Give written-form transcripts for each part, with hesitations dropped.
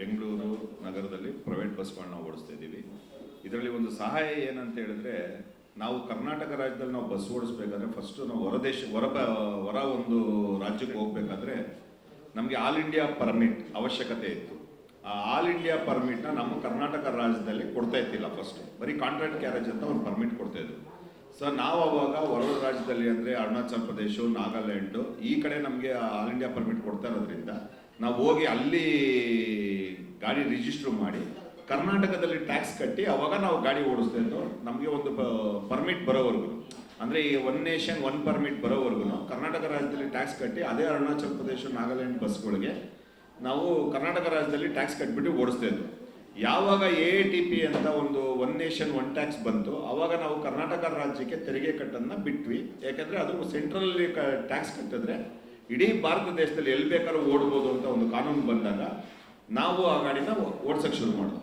ಬೆಂಗಳೂರು ನಗರದಲ್ಲಿ ಪ್ರೈವೇಟ್ ಬಸ್ಗಳನ್ನ ಓಡಿಸ್ತಾ ಇದ್ದೀವಿ. ಇದರಲ್ಲಿ ಒಂದು ಸಹಾಯ ಏನಂತ ಹೇಳಿದ್ರೆ, ನಾವು ಕರ್ನಾಟಕ ರಾಜ್ಯದಲ್ಲಿ ನಾವು ಬಸ್ ಓಡಿಸ್ಬೇಕಾದ್ರೆ ಫಸ್ಟ್ ನಾವು ಹೊರ ಒಂದು ರಾಜ್ಯಕ್ಕೆ ಹೋಗ್ಬೇಕಾದ್ರೆ ನಮಗೆ ಆಲ್ ಇಂಡಿಯಾ ಪರ್ಮಿಟ್ ಅವಶ್ಯಕತೆ ಇತ್ತು. ಆ ಆಲ್ ಇಂಡಿಯಾ ಪರ್ಮಿಟ್ನ ನಮ್ಮ ಕರ್ನಾಟಕ ರಾಜ್ಯದಲ್ಲಿ ಕೊಡ್ತಾ ಇತ್ತಿಲ್ಲ. ಫಸ್ಟ್ ಬರೀ ಕಾಂಟ್ರಾಕ್ಟ್ ಕ್ಯಾರೇಜ್ ಅಂತ ಒಂದು ಪರ್ಮಿಟ್ ಕೊಡ್ತಾ ಇದ್ರು. ಸೊ ನಾವು ಅವಾಗ ಹೊರ ರಾಜ್ಯದಲ್ಲಿ ಅಂದರೆ ಅರುಣಾಚಲ್ ಪ್ರದೇಶ, ನಾಗಾಲ್ಯಾಂಡು ಈ ಕಡೆ ನಮಗೆ ಆಲ್ ಇಂಡಿಯಾ ಪರ್ಮಿಟ್ ಕೊಡ್ತಾ ಇರೋದ್ರಿಂದ ನಾವು ಹೋಗಿ ಅಲ್ಲಿ ಗಾಡಿ ರಿಜಿಸ್ಟರ್ ಮಾಡಿ ಕರ್ನಾಟಕದಲ್ಲಿ ಟ್ಯಾಕ್ಸ್ ಕಟ್ಟಿ ಅವಾಗ ನಾವು ಗಾಡಿ ಓಡಿಸ್ತಾ ಇದ್ದು. ನಮಗೆ ಒಂದು ಪರ್ಮಿಟ್ ಬರೋವರೆಗೂ, ಅಂದರೆ ಈ ಒನ್ ನೇಷನ್ ಒನ್ ಪರ್ಮಿಟ್ ಬರೋವರೆಗೂ ಕರ್ನಾಟಕ ರಾಜ್ಯದಲ್ಲಿ ಟ್ಯಾಕ್ಸ್ ಕಟ್ಟಿ ಅದೇ ಅರುಣಾಚಲ್ ಪ್ರದೇಶ, ನಾಗಾಲ್ಯಾಂಡ್ ಬಸ್ಗಳಿಗೆ ನಾವು ಕರ್ನಾಟಕ ರಾಜ್ಯದಲ್ಲಿ ಟ್ಯಾಕ್ಸ್ ಕಟ್ಬಿಟ್ಟು ಓಡಿಸ್ತಾ ಇದ್ವು. ಯಾವಾಗ AATP ಅಂತ ಒಂದು ಒನ್ ನೇಷನ್ ಒನ್ ಟ್ಯಾಕ್ಸ್ ಬಂತು, ಅವಾಗ ನಾವು ಕರ್ನಾಟಕ ರಾಜ್ಯಕ್ಕೆ ತೆರಿಗೆ ಕಟ್ಟನ್ನು ಬಿಟ್ವಿ. ಯಾಕಂದರೆ ಅದು ಸೆಂಟ್ರಲಲ್ಲಿ ಟ್ಯಾಕ್ಸ್ ಕಟ್ಟಿದ್ರೆ ಇಡೀ ಭಾರತ ದೇಶದಲ್ಲಿ ಎಲ್ಲಿ ಬೇಕಾದ್ರೂ ಓಡ್ಬೋದು ಅಂತ ಒಂದು ಕಾನೂನು ಬಂದಾಗ ನಾವು ಆ ಗಾಡಿನ ಓಡ್ಸೋಕ್ಕೆ ಶುರು ಮಾಡೋದು.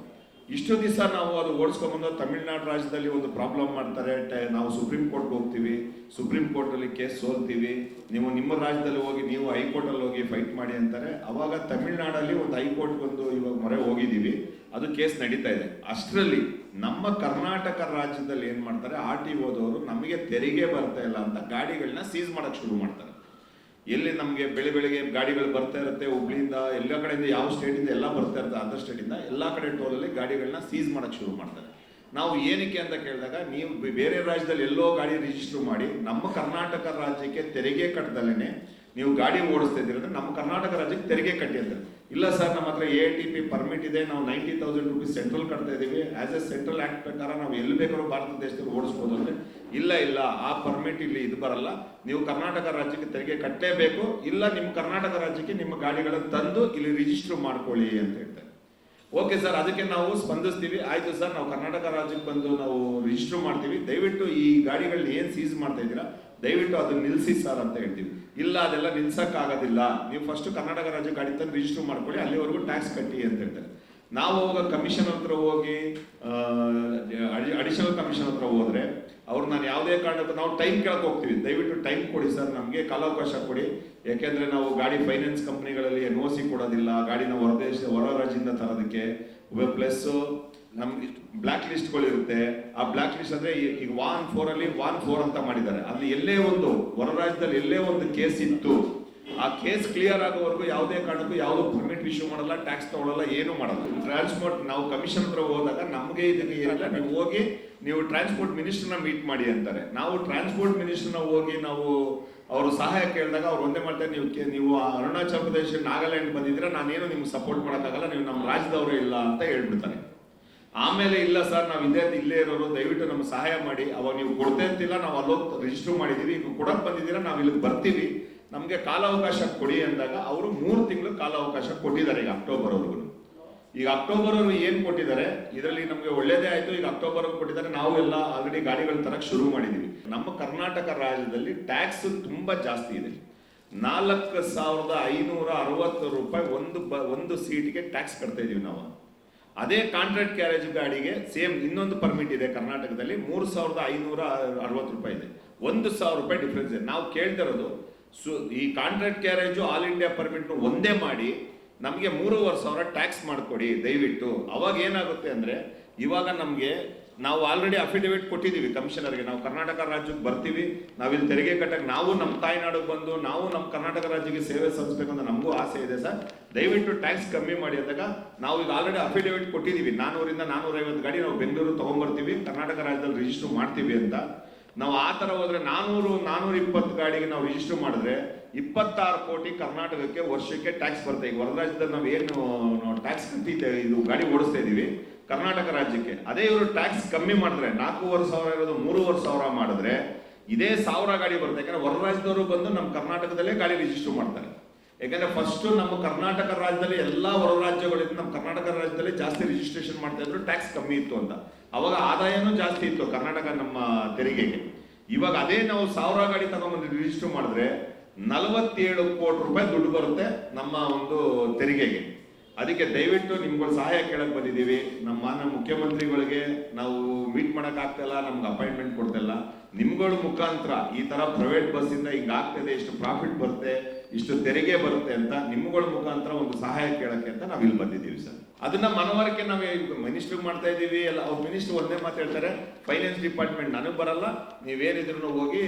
ಇಷ್ಟು ದಿವಸ ನಾವು ಅದು ಓಡಿಸ್ಕೊಂಬಂದು ತಮಿಳ್ನಾಡು ರಾಜ್ಯದಲ್ಲಿ ಒಂದು ಪ್ರಾಬ್ಲಮ್ ಮಾಡ್ತಾರೆ, ನಾವು ಸುಪ್ರೀಂ ಕೋರ್ಟ್ಗೆ ಹೋಗ್ತೀವಿ, ಸುಪ್ರೀಂ ಕೋರ್ಟಲ್ಲಿ ಕೇಸ್ ಸೋಲ್ತೀವಿ, ನೀವು ನಿಮ್ಮ ರಾಜ್ಯದಲ್ಲಿ ಹೋಗಿ ನೀವು ಹೈಕೋರ್ಟಲ್ಲಿ ಹೋಗಿ ಫೈಟ್ ಮಾಡಿ ಅಂತಾರೆ. ಅವಾಗ ತಮಿಳ್ನಾಡಲ್ಲಿ ಒಂದು ಹೈಕೋರ್ಟ್ಗೊಂದು ಇವಾಗ ಮೊರೆ ಹೋಗಿದ್ದೀವಿ, ಅದು ಕೇಸ್ ನಡೀತಾ ಇದೆ. ಅಷ್ಟರಲ್ಲಿ ನಮ್ಮ ಕರ್ನಾಟಕ ರಾಜ್ಯದಲ್ಲಿ ಏನು ಮಾಡ್ತಾರೆ, RTOದವರು ನಮಗೆ ತೆರಿಗೆ ಬರ್ತಾ ಇಲ್ಲ ಅಂತ ಗಾಡಿಗಳನ್ನ ಸೀಸ್ ಮಾಡೋಕ್ಕೆ ಶುರು ಮಾಡ್ತಾರೆ. ಎಲ್ಲಿ ನಮಗೆ ಬೆಳಿಗ್ಗೆ ಗಾಡಿಗಳು ಬರ್ತಾ ಇರುತ್ತೆ, ಹುಬ್ಳಿಯಿಂದ ಎಲ್ಲ ಕಡೆಯಿಂದ, ಯಾವ ಸ್ಟೇಟಿಂದ ಎಲ್ಲ ಬರ್ತಾ ಇರುತ್ತೆ, ಅದರ್ ಸ್ಟೇಟಿಂದ ಎಲ್ಲ ಕಡೆ ಟೋಲಲ್ಲಿ ಗಾಡಿಗಳನ್ನ ಸೀಸ್ ಮಾಡೋಕ್ಕೆ ಶುರು ಮಾಡ್ತಾರೆ. ನಾವು ಏನಕ್ಕೆ ಅಂತ ಕೇಳಿದಾಗ, ನೀವು ಬೇರೆ ರಾಜ್ಯದಲ್ಲಿ ಎಲ್ಲೋ ಗಾಡಿ ರಿಜಿಸ್ಟರ್ ಮಾಡಿ ನಮ್ಮ ಕರ್ನಾಟಕ ರಾಜ್ಯಕ್ಕೆ ತೆರಿಗೆ ಕಟ್ಟದಲ್ಲೇ ನೀವು ಗಾಡಿ ಓಡಿಸ್ತಾ ಇದ್ದೀರಿ ಅಂದರೆ ನಮ್ಮ ಕರ್ನಾಟಕ ರಾಜ್ಯಕ್ಕೆ ತೆರಿಗೆ ಕಟ್ಟಿ ಅಂತಾರೆ. ಇಲ್ಲ ಸರ್, ನಮ್ಮ ಹತ್ರ AATP ಪರ್ಮಿಟ್ ಇದೆ, ನಾವು 90,000 ರೂಪೀಸ್ ಸೆಂಟ್ರಲ್ ಕಟ್ತಾ ಇದ್ದೀವಿ, ಆಸ್ ಎ ಸೆಂಟ್ರಲ್ ಆಕ್ಟ್ ಪ್ರಕಾರ ನಾವು ಎಲ್ಲಿ ಬೇಕಾದ್ರೂ ಭಾರತ ದೇಶದಲ್ಲಿ ಓಡಿಸ್ಬೋದು ಅಂದರೆ, ಇಲ್ಲ ಆ ಪರ್ಮಿಟ್ ಇಲ್ಲಿ ಇದು ಬರಲ್ಲ, ನೀವು ಕರ್ನಾಟಕ ರಾಜ್ಯಕ್ಕೆ ತೆರಿಗೆ ಕಟ್ಟಲೇಬೇಕು, ಇಲ್ಲ ನಿಮ್ಮ ಕರ್ನಾಟಕ ರಾಜ್ಯಕ್ಕೆ ನಿಮ್ಮ ಗಾಡಿಗಳನ್ನು ತಂದು ಇಲ್ಲಿ ರಿಜಿಸ್ಟರ್ ಮಾಡ್ಕೊಳ್ಳಿ ಅಂತ ಹೇಳ್ತಾರೆ. ಓಕೆ ಸರ್, ಅದಕ್ಕೆ ನಾವು ಸ್ಪಂದಿಸ್ತೀವಿ, ಆಯಿತು ಸರ್, ನಾವು ಕರ್ನಾಟಕ ರಾಜ್ಯಕ್ಕೆ ಬಂದು ನಾವು ರಿಜಿಸ್ಟರ್ ಮಾಡ್ತೀವಿ, ದಯವಿಟ್ಟು ಈ ಗಾಡಿಗಳನ್ನ ಏನು ಸೀಸ್ ಮಾಡ್ತಾ ಇದ್ದೀರಾ ದಯವಿಟ್ಟು ಅದನ್ನ ನಿಲ್ಲಿಸಿ ಸರ್ ಅಂತ ಹೇಳ್ತೀವಿ. ಇಲ್ಲ, ಅದೆಲ್ಲ ನಿಲ್ಸಕ್ಕಾಗೋದಿಲ್ಲ, ನೀವು ಫಸ್ಟ್ ಕರ್ನಾಟಕ ರಾಜ್ಯ ಗಾಡಿ ತಂದು ರಿಜಿಸ್ಟರ್ ಮಾಡ್ಕೊಳ್ಳಿ, ಅಲ್ಲಿವರೆಗೂ ಟ್ಯಾಕ್ಸ್ ಕಟ್ಟಿ ಅಂತ ಹೇಳ್ತಾರೆ. ನಾವು ಅವಾಗ ಕಮಿಷನ್ ಹತ್ರ ಹೋಗಿ ಅಡಿಷನಲ್ ಕಮಿಷನ್ ಹತ್ರ ಹೋದ್ರೆ ಅವ್ರು, ನಾನು ಯಾವುದೇ ಕಾರಣಕ್ಕೂ ನಾವು ಟೈಮ್ ಕೇಳಕ್ಕೆ ಹೋಗ್ತೀವಿ, ದಯವಿಟ್ಟು ಟೈಮ್ ಕೊಡಿ ಸರ್, ನಮಗೆ ಕಾಲಾವಕಾಶ ಕೊಡಿ, ಯಾಕೆಂದ್ರೆ ನಾವು ಗಾಡಿ ಫೈನಾನ್ಸ್ ಕಂಪ್ನಿಗಳಲ್ಲಿ NOC ಕೊಡೋದಿಲ್ಲ, ಗಾಡಿನ ಹೊರ ರಾಜ್ಯದಿಂದ ತರೋದಕ್ಕೆ. ಪ್ಲಸ್ ನಮ್ಗೆ ಬ್ಲ್ಯಾಕ್ ಲಿಸ್ಟ್ಗಳಿರುತ್ತೆ. ಆ ಬ್ಲ್ಯಾಕ್ ಲಿಸ್ಟ್ ಅಂದ್ರೆ ಈಗ ವಾಹನ್ 4 ಅಲ್ಲಿ ವಾಹನ್ 4 ಅಂತ ಮಾಡಿದ್ದಾರೆ. ಅಲ್ಲಿ ಎಲ್ಲೇ ಒಂದು ಹೊರ ರಾಜ್ಯದಲ್ಲಿ ಎಲ್ಲೇ ಒಂದು ಕೇಸ್ ಇತ್ತು, ಆ ಕೇಸ್ ಕ್ಲಿಯರ್ ಆಗೋವರೆಗೂ ಯಾವುದೇ ಕಾರಣಕ್ಕೂ ಯಾವುದು ಪರ್ಮಿಟ್ ಇಶ್ಯೂ ಮಾಡಲ್ಲ, ಟ್ಯಾಕ್ಸ್ ತಗೊಳ್ಳಲ್ಲ, ಏನು ಮಾಡಲ್ಲ. ಟ್ರಾನ್ಸ್ಪೋರ್ಟ್ ನಾವು ಕಮಿಷನ್ ಹತ್ರ ಹೋದಾಗ ನಮಗೆ ಇದಕ್ಕೆ ಏನಿಲ್ಲ, ನೀವು ಹೋಗಿ ನೀವು ಟ್ರಾನ್ಸ್ಪೋರ್ಟ್ ಮಿನಿಸ್ಟರ್ನ ಮೀಟ್ ಮಾಡಿ ಅಂತಾರೆ. ನಾವು ಟ್ರಾನ್ಸ್ಪೋರ್ಟ್ ಮಿನಿಸ್ಟರ್ನ ಹೋಗಿ ನಾವು ಅವರು ಸಹಾಯ ಕೇಳಿದಾಗ ಅವ್ರು ಒಂದೇ ಮಾಡ್ತಾರೆ, ನೀವು ಅರುಣಾಚಲ ಪ್ರದೇಶ, ನಾಗಾಲ್ಯಾಂಡ್ ಬಂದಿದ್ರೆ ನಾನೇನು ನಿಮ್ಗೆ ಸಪೋರ್ಟ್ ಮಾಡೋಕ್ಕಾಗಲ್ಲ, ನೀವು ನಮ್ಮ ರಾಜ್ಯದವರು ಇಲ್ಲ ಅಂತ ಹೇಳ್ಬಿಡ್ತಾರೆ. ಆಮೇಲೆ ಇಲ್ಲ ಸರ್, ನಾವು ಇಲ್ಲೇ ಇರೋರು, ದಯವಿಟ್ಟು ನಮ್ಗೆ ಸಹಾಯ ಮಾಡಿ, ಅವಾಗ ನೀವು ಕೊಡ್ತಾ ಇರ್ತಿಲ್ಲ, ನಾವು ಅಲ್ಲೋಗಿ ರಿಜಿಸ್ಟರ್ ಮಾಡಿದ್ದೀವಿ, ಈಗ ಕೊಡಕ್ಕೆ ಬಂದಿದ್ದೀರಾ, ನಾವು ಇಲ್ಲಿಗೆ ಬರ್ತೀವಿ, ನಮಗೆ ಕಾಲಾವಕಾಶ ಕೊಡಿ ಅಂದಾಗ ಅವರು 3 ತಿಂಗಳು ಕಾಲಾವಕಾಶ ಕೊಟ್ಟಿದ್ದಾರೆ. ಈಗ ಅಕ್ಟೋಬರ್ವರೆಗೂ. ಈಗ ಅಕ್ಟೋಬರ್ವರೆಗೂ ಏನು ಕೊಟ್ಟಿದ್ದಾರೆ, ಇದರಲ್ಲಿ ನಮಗೆ ಒಳ್ಳೇದೇ ಆಯಿತು. ಈಗ ಅಕ್ಟೋಬರ್ವರೆಗೂ ಕೊಟ್ಟಿದ್ದಾರೆ, ನಾವು ಎಲ್ಲ ಆಲ್ರೆಡಿ ಗಾಡಿಗಳು ತರಕ್ಕೆ ಶುರು ಮಾಡಿದ್ದೀವಿ. ನಮ್ಮ ಕರ್ನಾಟಕ ರಾಜ್ಯದಲ್ಲಿ ಟ್ಯಾಕ್ಸ್ ತುಂಬ ಜಾಸ್ತಿ ಇದೆ. 4,560 ರೂಪಾಯಿ ಒಂದು ಸೀಟಿಗೆ ಟ್ಯಾಕ್ಸ್ ಕಟ್ತಾ ಇದೀವಿ ನಾವು. ಅದೇ ಕಾಂಟ್ರಾಕ್ಟ್ ಕ್ಯಾರೇಜ್ ಗಾಡಿಗೆ ಸೇಮ್ ಇನ್ನೊಂದು ಪರ್ಮಿಟ್ ಇದೆ ಕರ್ನಾಟಕದಲ್ಲಿ, 3,560 ರೂಪಾಯಿ ಇದೆ. 1,000 ರೂಪಾಯಿ ಡಿಫ್ರೆನ್ಸ್ ಇದೆ. ನಾವು ಕೇಳ್ತಿರೋದು, ಈ ಕಾಂಟ್ರಾಕ್ಟ್ ಕ್ಯಾರೇಜು ಆಲ್ ಇಂಡಿಯಾ ಪರ್ಮಿಟ್ನು ಒಂದೇ ಮಾಡಿ ನಮಗೆ 3,500 ಟ್ಯಾಕ್ಸ್ ಮಾಡಿಕೊಡಿ ದಯವಿಟ್ಟು. ಅವಾಗ ಏನಾಗುತ್ತೆ ಅಂದರೆ, ಇವಾಗ ನಮಗೆ ನಾವು ಆಲ್ರೆಡಿ ಅಫಿಡವಿಟ್ ಕೊಟ್ಟಿದ್ದೀವಿ ಕಮಿಷನರ್ಗೆ, ನಾವು ಕರ್ನಾಟಕ ರಾಜ್ಯಕ್ಕೆ ಬರ್ತೀವಿ, ನಾವಿಲ್ಲಿ ತೆರಿಗೆ ಕಟ್ಟಕ್ಕೆ, ನಾವು ನಮ್ಮ ತಾಯ್ನಾಡಿಗೆ ಬಂದು ನಾವು ನಮ್ಮ ಕರ್ನಾಟಕ ರಾಜ್ಯಕ್ಕೆ ಸೇವೆ ಸಲ್ಲಿಸಬೇಕು ಅಂತ ನಮಗೂ ಆಸೆ ಇದೆ ಸರ್, ದಯವಿಟ್ಟು ಟ್ಯಾಕ್ಸ್ ಕಮ್ಮಿ ಮಾಡಿ ಅಂದಾಗ ನಾವು ಈಗ ಆಲ್ರೆಡಿ ಅಫಿಡವಿಟ್ ಕೊಟ್ಟಿದ್ದೀವಿ. 400ರಿಂದ 450 ಗಾಡಿ ನಾವು ಬೆಂಗಳೂರು ತೊಗೊಂಬರ್ತೀವಿ, ಕರ್ನಾಟಕ ರಾಜ್ಯದಲ್ಲಿ ರಿಜಿಸ್ಟರ್ ಮಾಡ್ತೀವಿ ಅಂತ. ನಾವು ಆ ಥರ ಹೋದರೆ 400-420 ಗಾಡಿಗೆ ನಾವು ರಿಜಿಸ್ಟರ್ ಮಾಡಿದ್ರೆ 26 ಕೋಟಿ ಕರ್ನಾಟಕಕ್ಕೆ ವರ್ಷಕ್ಕೆ ಟ್ಯಾಕ್ಸ್ ಬರುತ್ತೆ. ಈಗ ಹೊರ ರಾಜ್ಯದಲ್ಲಿ ನಾವು ಏನು ಟ್ಯಾಕ್ಸ್ ಕಟ್ಟಿದ್ದೇವೆ, ಇದು ಗಾಡಿ ಓಡಿಸ್ತಾ ಇದ್ದೀವಿ ಕರ್ನಾಟಕ ರಾಜ್ಯಕ್ಕೆ, ಅದೇ ಇವರು ಟ್ಯಾಕ್ಸ್ ಕಮ್ಮಿ ಮಾಡಿದ್ರೆ 4,500 ಇರೋದು 3,500 ಮಾಡಿದ್ರೆ ಇದೇ 1000 ಗಾಡಿ ಬರುತ್ತೆ. ಯಾಕಂದ್ರೆ ಹೊರ ರಾಜ್ಯದವರು ಬಂದು ನಮ್ಮ ಕರ್ನಾಟಕದಲ್ಲೇ ಗಾಡಿ ರಿಜಿಸ್ಟರ್ ಮಾಡ್ತಾರೆ. ಯಾಕಂದ್ರೆ ಫಸ್ಟ್ ನಮ್ಮ ಕರ್ನಾಟಕ ರಾಜ್ಯದಲ್ಲಿ ಎಲ್ಲ ಹೊರ ರಾಜ್ಯಗಳಿಂದ ನಮ್ಮ ಕರ್ನಾಟಕ ರಾಜ್ಯದಲ್ಲಿ ಜಾಸ್ತಿ ರಿಜಿಸ್ಟ್ರೇಷನ್ ಮಾಡ್ತಾ ಇದ್ರು, ಟ್ಯಾಕ್ಸ್ ಕಮ್ಮಿ ಇತ್ತು ಅಂತ. ಅವಾಗ ಆದಾಯನೂ ಜಾಸ್ತಿ ಇತ್ತು ಕರ್ನಾಟಕ ನಮ್ಮ ತೆರಿಗೆಗೆ. ಇವಾಗ ಅದೇ ನಾವು 1000 ಗಾಡಿ ತಗೊಂಡ್ಬಂದು ರಿಜಿಸ್ಟರ್ ಮಾಡಿದ್ರೆ 47 ಕೋಟಿ ರೂಪಾಯಿ ದುಡ್ಡು ಬರುತ್ತೆ ನಮ್ಮ ಒಂದು ತೆರಿಗೆಗೆ. ಅದಕ್ಕೆ ದಯವಿಟ್ಟು ನಿಮ್ಗಳು ಸಹಾಯ ಕೇಳಕ್ ಬಂದಿದ್ದೀವಿ. ನಮ್ಮ ಮಾನ್ಯ ಮುಖ್ಯಮಂತ್ರಿಗಳಿಗೆ ನಾವು ಮೀಟ್ ಮಾಡಕ್ ಆಗ್ತಿಲ್ಲ, ನಮ್ಗೆ ಅಪಾಯಿಂಟ್ಮೆಂಟ್ ಕೊಡ್ತಿಲ್ಲ. ನಿಮ್ಗಳ ಮುಖಾಂತರ ಈ ತರ ಪ್ರೈವೇಟ್ ಬಸ್ ಇಂದ ಹಿಂಗಾಗ್ತಿದೆ, ಎಷ್ಟು ಪ್ರಾಫಿಟ್ ಬರುತ್ತೆ, ಇಷ್ಟು ತೆರಿಗೆ ಬರುತ್ತೆ ಅಂತ ನಿಮ್ಮಗಳ ಮುಖಾಂತರ ಒಂದು ಸಹಾಯ ಕೇಳಕ್ಕೆ ಅಂತ ನಾವು ಇಲ್ಲಿ ಬಂದಿದ್ದೀವಿ ಸರ್. ಅದನ್ನ ಮನವರಿಕೆ ನಾವು ಮಿನಿಸ್ಟರ್ ಮಾಡ್ತಾ ಇದ್ದೀವಿ. ಎಲ್ಲ ಅವ್ರ ಮಿನಿಸ್ಟರ್ ಒಂದೇ ಮಾತು ಹೇಳ್ತಾರೆ, ಫೈನಾನ್ಸ್ ಡಿಪಾರ್ಟ್ಮೆಂಟ್ ನನಗೆ ಬರಲ್ಲ, ನೀವೇನಿದ್ರು ಹೋಗಿ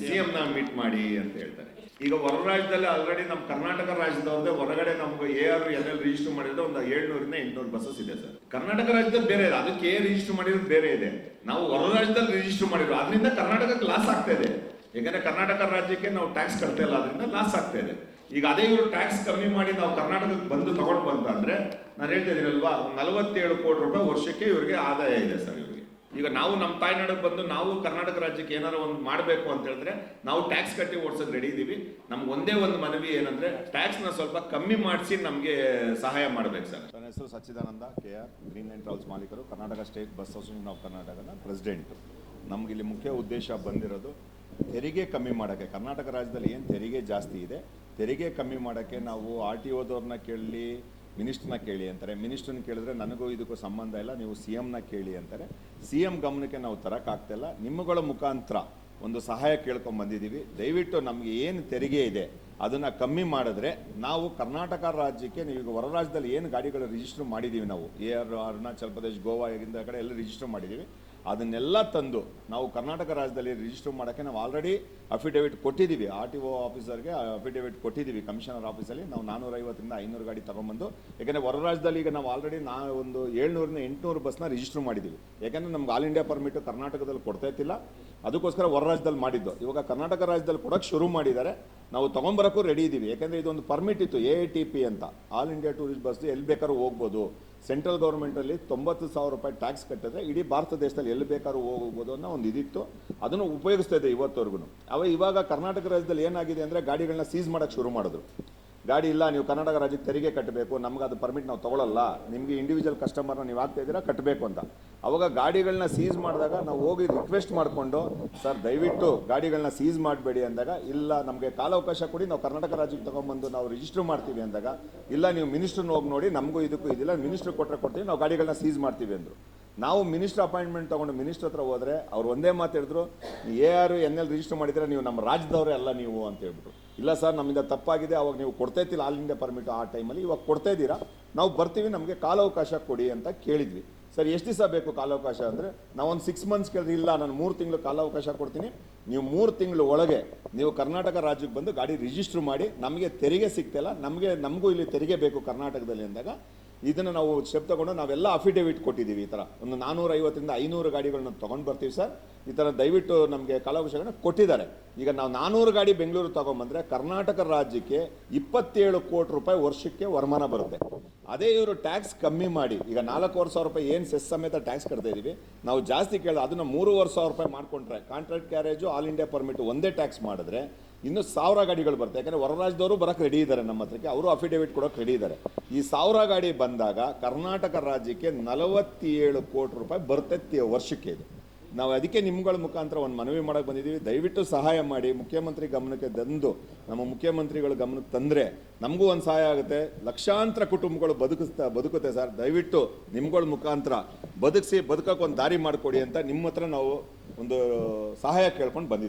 CM ನ ಮೀಟ್ ಮಾಡಿ ಅಂತ ಹೇಳ್ತಾರೆ. ಈಗ ಹೊರ ರಾಜ್ಯದಲ್ಲಿ ಆಲ್ರೆಡಿ ನಮ್ಮ ಕರ್ನಾಟಕ ರಾಜ್ಯದವ್ರದ್ದೇ ಹೊರಗಡೆ ನಮ್ಗೆ AR LL ರಿಜಿಸ್ಟರ್ ಮಾಡಿದ್ರೆ ಒಂದು 700 ಇಂದ 800 ಬಸ್ಸಸ್ ಇದೆ ಸರ್. ಕರ್ನಾಟಕ ರಾಜ್ಯದಲ್ಲಿ ಬೇರೆ ಇದೆ, ಅದಕ್ಕೆ ರಿಜಿಸ್ಟರ್ ಮಾಡಿರೋದು ಬೇರೆ ಇದೆ. ನಾವು ಹೊರ ರಾಜ್ಯದಲ್ಲಿ ರಿಜಿಸ್ಟರ್ ಮಾಡಿರೋ, ಅದರಿಂದ ಕರ್ನಾಟಕಕ್ಕೆ ಲಾಸ್ ಆಗ್ತಾ ಇದೆ. ಯಾಕಂದ್ರೆ ಕರ್ನಾಟಕ ರಾಜ್ಯಕ್ಕೆ ನಾವು ಟ್ಯಾಕ್ಸ್ ಕಟ್ತಾ ಇಲ್ಲ, ಅದರಿಂದ ಲಾಸ್ ಆಗ್ತಾ ಇದೆ. ಈಗ ಅದೇ ಇವರು ಟ್ಯಾಕ್ಸ್ ಕಮ್ಮಿ ಮಾಡಿ ನಾವು ಕರ್ನಾಟಕಕ್ಕೆ ಬಂದು ತಗೊಂಡು ಬಂತಂದ್ರೆ ನಾನು ಹೇಳ್ತಾ ಇದೀನಲ್ವಾ, 47 ಕೋಟಿ ರೂಪಾಯಿ ವರ್ಷಕ್ಕೆ ಇವರಿಗೆ ಆದಾಯ ಇದೆ ಸರ್ ಇವರಿಗೆ. ಈಗ ನಾವು ನಮ್ಮ ತಾಯ್ನಾಡಿಗೆ ಬಂದು ನಾವು ಕರ್ನಾಟಕ ರಾಜ್ಯಕ್ಕೆ ಏನಾರು ಒಂದು ಮಾಡಬೇಕು ಅಂತ ಹೇಳಿದ್ರೆ ನಾವು ಟ್ಯಾಕ್ಸ್ ಕಟ್ಟಿ ಓಡಿಸೋಕೆ ರೆಡಿ ಇದೀವಿ. ನಮ್ಗೆ ಒಂದೇ ಒಂದು ಮನವಿ ಏನಂದ್ರೆ ಟ್ಯಾಕ್ಸ್ನ ಸ್ವಲ್ಪ ಕಮ್ಮಿ ಮಾಡಿಸಿ ನಮಗೆ ಸಹಾಯ ಮಾಡ್ಬೇಕು ಸರ್. ನನ್ನ ಹೆಸರು ಸಚ್ಚಿದಾನಂದ KR, ಗ್ರೀನ್ ಲೈನ್ ಟ್ರಾವೆಲ್ಸ್ ಮಾಲೀಕರು, Karnataka state bus association of ಕರ್ನಾಟಕದ ಪ್ರೆಸಿಡೆಂಟ್. ನಮ್ಗೆ ಇಲ್ಲಿ ಮುಖ್ಯ ಉದ್ದೇಶ ಬಂದಿರೋದು ತೆರಿಗೆ ಕಮ್ಮಿ ಮಾಡೋಕ್ಕೆ. ಕರ್ನಾಟಕ ರಾಜ್ಯದಲ್ಲಿ ಏನು ತೆರಿಗೆ ಜಾಸ್ತಿ ಇದೆ, ತೆರಿಗೆ ಕಮ್ಮಿ ಮಾಡೋಕ್ಕೆ ನಾವು RTOದವ್ರನ್ನ ಕೇಳಲಿ, ಮಿನಿಸ್ಟ್ರನ್ನ ಕೇಳಿ ಅಂತಾರೆ. ಮಿನಿಸ್ಟ್ರನ್ನ ಕೇಳಿದ್ರೆ ನನಗೂ ಇದಕ್ಕೂ ಸಂಬಂಧ ಇಲ್ಲ, ನೀವು CMನ ಕೇಳಿ ಅಂತಾರೆ. CM ಗಮನಕ್ಕೆ ನಾವು ತರೋಕ್ಕಾಗ್ತಿಲ್ಲ. ನಿಮ್ಮಗಳ ಮುಖಾಂತರ ಒಂದು ಸಹಾಯ ಕೇಳ್ಕೊಂಡು ಬಂದಿದ್ದೀವಿ. ದಯವಿಟ್ಟು ನಮಗೆ ಏನು ತೆರಿಗೆ ಇದೆ ಅದನ್ನು ಕಮ್ಮಿ ಮಾಡಿದ್ರೆ ನಾವು ಕರ್ನಾಟಕ ರಾಜ್ಯಕ್ಕೆ, ನೀವೀಗ ಹೊರ ರಾಜ್ಯದಲ್ಲಿ ಏನು ಗಾಡಿಗಳು ರಿಜಿಸ್ಟರ್ ಮಾಡಿದ್ದೀವಿ ನಾವು, AR ಅರುಣಾಚಲ್ ಪ್ರದೇಶ್, ಗೋವಾ ಇಂದ ಕಡೆ ಎಲ್ಲ ರಿಜಿಸ್ಟರ್ ಮಾಡಿದ್ದೀವಿ, ಅದನ್ನೆಲ್ಲ ತಂದು ನಾವು ಕರ್ನಾಟಕ ರಾಜ್ಯದಲ್ಲಿ ರಿಜಿಸ್ಟರ್ ಮಾಡೋಕ್ಕೆ ನಾವು ಆಲ್ರೆಡಿ ಅಫಿಡೇವಿಟ್ ಕೊಟ್ಟಿದ್ದೀವಿ. RTO ಆಫೀಸರ್ಗೆ ಅಫಿಡೇವಿಟ್ ಕೊಟ್ಟಿದ್ದೀವಿ. ಕಮಿಷನರ್ ಆಫೀಸಲ್ಲಿ ನಾವು 450 ಇಂದ 500 ಗಾಡಿ ತೊಗೊಂಬಂದು, ಯಾಕೆಂದರೆ ಹೊರ ರಾಜ್ಯದಲ್ಲಿ ಈಗ ನಾವು ಆಲ್ರೆಡಿ ಒಂದು 700 ಇಂದ 800 ಬಸ್ನ ರಿಜಿಸ್ಟರ್ ಮಾಡಿದ್ದೀವಿ. ಯಾಕೆಂದರೆ ನಮ್ಗೆ ಆಲ್ ಇಂಡಿಯಾ ಪರ್ಮಿಟ್ ಕರ್ನಾಟಕದಲ್ಲಿ ಕೊಡ್ತಾ ಇತ್ತಿಲ್ಲ, ಅದಕ್ಕೋಸ್ಕರ ಹೊರ ರಾಜ್ಯದಲ್ಲಿ ಮಾಡಿದ್ದು. ಇವಾಗ ಕರ್ನಾಟಕ ರಾಜ್ಯದಲ್ಲಿ ಕೊಡೋಕ್ಕೆ ಶುರು ಮಾಡಿದ್ದಾರೆ, ನಾವು ತೊಗೊಂಬರೋಕ್ಕೂ ರೆಡಿ ಇದ್ದೀವಿ. ಯಾಕೆಂದರೆ ಇದೊಂದು ಪರ್ಮಿಟ್ ಇತ್ತು, AITP ಅಂತ, ಆಲ್ ಇಂಡಿಯಾ ಟೂರಿಸ್ಟ್ ಬಸ್, ಎಲ್ಲಿ ಬೇಕಾದ್ರೂ ಹೋಗ್ಬೋದು. ಸೆಂಟ್ರಲ್ ಗೌರ್ಮೆಂಟಲ್ಲಿ 90,000 ರೂಪಾಯಿ ಟ್ಯಾಕ್ಸ್ ಕಟ್ಟಿದ್ರೆ ಇಡೀ ಭಾರತ ದೇಶದಲ್ಲಿ ಎಲ್ಲಿ ಬೇಕಾದ್ರೂ ಹೋಗ್ಬೋದು ಅನ್ನೋ ಒಂದು ಇದಿತ್ತು. ಅದನ್ನು ಉಪಯೋಗಿಸ್ತಾ ಇದೆ ಇವತ್ತವರೆಗೂ. ಇವಾಗ ಕರ್ನಾಟಕ ರಾಜ್ಯದಲ್ಲಿ ಏನಾಗಿದೆ ಅಂದರೆ ಗಾಡಿಗಳನ್ನ ಸೀಸ್ ಮಾಡೋಕ್ಕೆ ಶುರು ಮಾಡಿದ್ರು. ಗಾಡಿ ಇಲ್ಲ, ನೀವು ಕರ್ನಾಟಕ ರಾಜ್ಯಕ್ಕೆ ತೆರಿಗೆ ಕಟ್ಟಬೇಕು, ನಮ್ಗೆ ಅದು ಪರ್ಮಿಟ್ ನಾವು ತೊಗೊಳ್ಳಲ್ಲ, ನಿಮಗೆ ಇಂಡಿವಿಜುವಲ್ ಕಸ್ಟಮರ್ನ ನೀವು ಆಗ್ತಾ ಇದ್ದೀರಾ ಕಟ್ಟಬೇಕು ಅಂತ. ಅವಾಗ ಗಾಡಿಗಳನ್ನ ಸೀಸ್ ಮಾಡಿದಾಗ ನಾವು ಹೋಗಿ ರಿಕ್ವೆಸ್ಟ್ ಮಾಡಿಕೊಂಡು, ಸರ್ ದಯವಿಟ್ಟು ಗಾಡಿಗಳನ್ನ ಸೀಸ್ ಮಾಡಬೇಡಿ ಅಂದಾಗ, ಇಲ್ಲ ನಮಗೆ ಕಾಲಾವಕಾಶ ಕೊಡಿ, ನಾವು ಕರ್ನಾಟಕ ರಾಜ್ಯಕ್ಕೆ ತೊಗೊಂಬಂದು ನಾವು ರಿಜಿಸ್ಟರ್ ಮಾಡ್ತೀವಿ ಅಂದಾಗ, ಇಲ್ಲ ನೀವು ಮಿನಿಸ್ಟ್ರನ್ನ ಹೋಗಿ ನೋಡಿ, ನಮಗೂ ಇದಕ್ಕೂ ಇದಿಲ್ಲ, ಮಿನಿಸ್ಟ್ರ್ ಕೊಟ್ಟರೆ ಕೊಡ್ತೀವಿ, ನಾವು ಗಾಡಿಗಳನ್ನ ಸೀಸ್ ಮಾಡ್ತೀವಿ ಅಂದರು. ನಾವು ಮಿನಿಸ್ಟರ್ ಅಪಾಯಿಂಟ್ಮೆಂಟ್ ತೊಗೊಂಡು ಮಿನಿಸ್ಟ್ರ್ ಹತ್ರ ಹೋದರೆ ಅವ್ರು ಒಂದೇ ಮಾತು ಹೇಳಿದ್ರು, AR NL ರಿಜಿಸ್ಟರ್ ಮಾಡಿದರೆ ನೀವು ನಮ್ಮ ರಾಜ್ಯದವರೇ ಅಲ್ಲ ನೀವು ಅಂತ ಹೇಳ್ಬಿಟ್ರು. ಇಲ್ಲ ಸರ್ ನಮ್ಮಿಂದ ತಪ್ಪಾಗಿದೆ, ಅವಾಗ ನೀವು ಕೊಡ್ತಾ ಇತ್ತಿಲ್ಲ ಆಲ್ ಇಂಡಿಯಾ ಪರ್ಮಿಟ್ ಆ ಟೈಮಲ್ಲಿ, ಇವಾಗ ಕೊಡ್ತಾ ಇದ್ದೀರಾ, ನಾವು ಬರ್ತೀವಿ, ನಮಗೆ ಕಾಲಾವಕಾಶ ಕೊಡಿ ಅಂತ ಕೇಳಿದ್ವಿ. ಸರ್ ಎಷ್ಟು ದಿವಸ ಬೇಕು ಕಾಲಾವಕಾಶ ಅಂದರೆ, ನಾವೊಂದು 6 ಮಂತ್ಸ್ ಕೇಳಿದ್ರೆ, ಇಲ್ಲ ನಾನು 3 ತಿಂಗಳು ಕಾಲಾವಕಾಶ ಕೊಡ್ತೀನಿ, ನೀವು 3 ತಿಂಗಳು ಒಳಗೆ ನೀವು ಕರ್ನಾಟಕ ರಾಜ್ಯಕ್ಕೆ ಬಂದು ಗಾಡಿ ರಿಜಿಸ್ಟ್ರ್ ಮಾಡಿ, ನಮಗೆ ತೆರಿಗೆ ಸಿಗ್ತಿಲ್ಲ, ನಮಗೂ ಇಲ್ಲಿ ತೆರಿಗೆ ಬೇಕು ಕರ್ನಾಟಕದಲ್ಲಿ ಅಂದಾಗ, ಇದನ್ನು ನಾವು ಸ್ಟೆಪ್ ತೊಗೊಂಡು ನಾವೆಲ್ಲ ಅಫಿಡೇವಿಟ್ ಕೊಟ್ಟಿದ್ದೀವಿ. ಈ ಥರ ಒಂದು 450 ಇಂದ 500 ಗಾಡಿಗಳನ್ನ ತೊಗೊಂಡು ಬರ್ತೀವಿ ಸರ್, ಈ ಥರ ದಯವಿಟ್ಟು ನಮಗೆ ಕಾಲಾವಕಾಶಗಳನ್ನ ಕೊಟ್ಟಿದ್ದಾರೆ. ಈಗ ನಾವು 400 ಗಾಡಿ ಬೆಂಗಳೂರು ತೊಗೊಂಬಂದರೆ ಕರ್ನಾಟಕ ರಾಜ್ಯಕ್ಕೆ 27 ಕೋಟಿ ರೂಪಾಯಿ ವರ್ಷಕ್ಕೆ ವರಮಾನ ಬರುತ್ತೆ. ಅದೇ ಇವರು ಟ್ಯಾಕ್ಸ್ ಕಮ್ಮಿ ಮಾಡಿ, ಈಗ 4,500 ರೂಪಾಯಿ ಏನು ಸೆಸ್ ಸಮೇತ ಟ್ಯಾಕ್ಸ್ ಕಟ್ತಾ ಇದ್ದೀವಿ, ನಾವು ಜಾಸ್ತಿ ಕೇಳಿದ್ರೆ ಅದನ್ನು 3,500 ರೂಪಾಯಿ ಮಾಡಿಕೊಂಡ್ರೆ, contract carriage all India permit ಒಂದೇ ಟ್ಯಾಕ್ಸ್ ಮಾಡಿದ್ರೆ ಇನ್ನು 1000 ಗಾಡಿಗಳು ಬರುತ್ತೆ. ಯಾಕಂದರೆ ಹೊರ ರಾಜ್ಯದವರು ಬರೋಕ್ಕೆ ರೆಡಿ ಇದ್ದಾರೆ, ನಮ್ಮ ಹತ್ರಕ್ಕೆ ಅವರು ಅಫಿಡೇವಿಟ್ ಕೊಡೋಕ್ಕೆ ರೆಡಿ ಇದ್ದಾರೆ. ಈ 1000 ಗಾಡಿ ಬಂದಾಗ ಕರ್ನಾಟಕ ರಾಜ್ಯಕ್ಕೆ 47 ಕೋಟಿ ರೂಪಾಯಿ ಬರುತ್ತೆ ವರ್ಷಕ್ಕೆ. ಇದು ನಾವು ಅದಕ್ಕೆ ನಿಮ್ಗಳ ಮುಖಾಂತರ ಒಂದು ಮನವಿ ಮಾಡೋಕ್ಕೆ ಬಂದಿದ್ದೀವಿ. ದಯವಿಟ್ಟು ಸಹಾಯ ಮಾಡಿ, ಮುಖ್ಯಮಂತ್ರಿ ಗಮನಕ್ಕೆ ತಂದು, ನಮ್ಮ ಮುಖ್ಯಮಂತ್ರಿಗಳ ಗಮನಕ್ಕೆ ತಂದರೆ ನಮಗೂ ಒಂದು ಸಹಾಯ ಆಗುತ್ತೆ. ಲಕ್ಷಾಂತರ ಕುಟುಂಬಗಳು ಬದುಕುತ್ತೆ ಸರ್. ದಯವಿಟ್ಟು ನಿಮ್ಗಳ ಮುಖಾಂತರ ಬದುಕೋಕೆ ಒಂದು ದಾರಿ ಮಾಡಿಕೊಡಿ ಅಂತ ನಿಮ್ಮ ಹತ್ರ ನಾವು ಒಂದು ಸಹಾಯ ಕೇಳ್ಕೊಂಡು ಬಂದಿದ್ದೀವಿ.